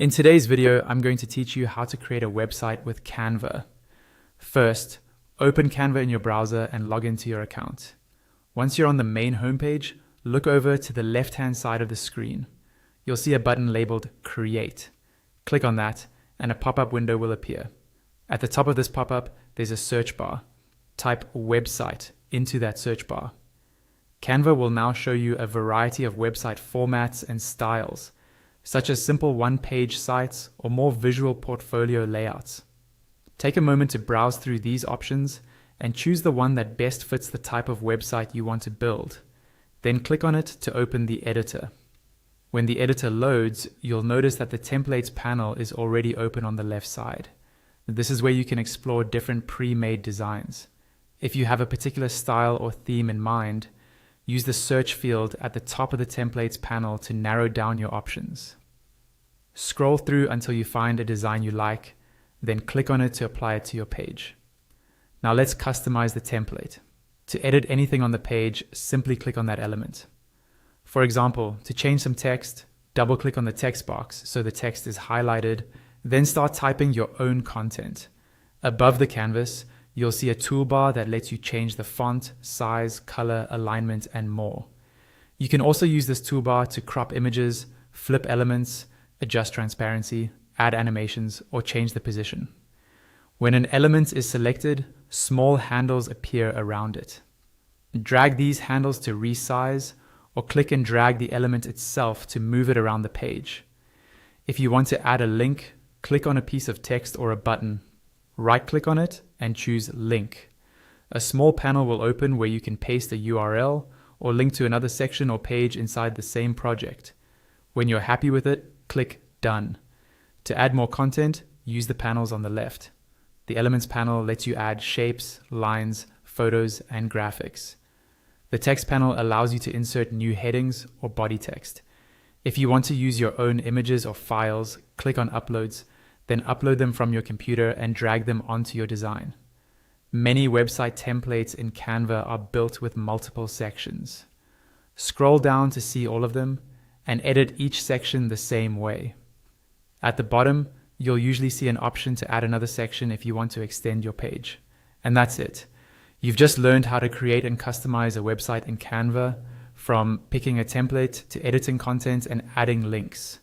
In today's video, I'm going to teach you how to create a website with Canva. First, open Canva in your browser and log into your account. Once you're on the main homepage, look over to the left-hand side of the screen. You'll see a button labeled Create. Click on that, and a pop-up window will appear. At the top of this pop-up, there's a search bar. Type website into that search bar. Canva will now show you a variety of website formats and styles, such as simple one-page sites or more visual portfolio layouts. Take a moment to browse through these options and choose the one that best fits the type of website you want to build. Then click on it to open the editor. When the editor loads, you'll notice that the templates panel is already open on the left side. This is where you can explore different pre-made designs. If you have a particular style or theme in mind, use the search field at the top of the templates panel to narrow down your options. Scroll through until you find a design you like, then click on it to apply it to your page. Now let's customize the template. To edit anything on the page, simply click on that element. For example, to change some text, double-click on the text box so the text is highlighted, then start typing your own content. Above the canvas, you'll see a toolbar that lets you change the font, size, color, alignment, and more. You can also use this toolbar to crop images, flip elements, adjust transparency, add animations, or change the position. When an element is selected, small handles appear around it. Drag these handles to resize, or click and drag the element itself to move it around the page. If you want to add a link, click on a piece of text or a button. Right-click on it and choose Link. A small panel will open where you can paste a URL or link to another section or page inside the same project. When you're happy with it, click Done. To add more content, use the panels on the left. The Elements panel lets you add shapes, lines, photos, and graphics. The Text panel allows you to insert new headings or body text. If you want to use your own images or files, click on Uploads, then upload them from your computer and drag them onto your design. Many website templates in Canva are built with multiple sections. Scroll down to see all of them and edit each section the same way. At the bottom, you'll usually see an option to add another section if you want to extend your page. And that's it. You've just learned how to create and customize a website in Canva, from picking a template to editing content and adding links.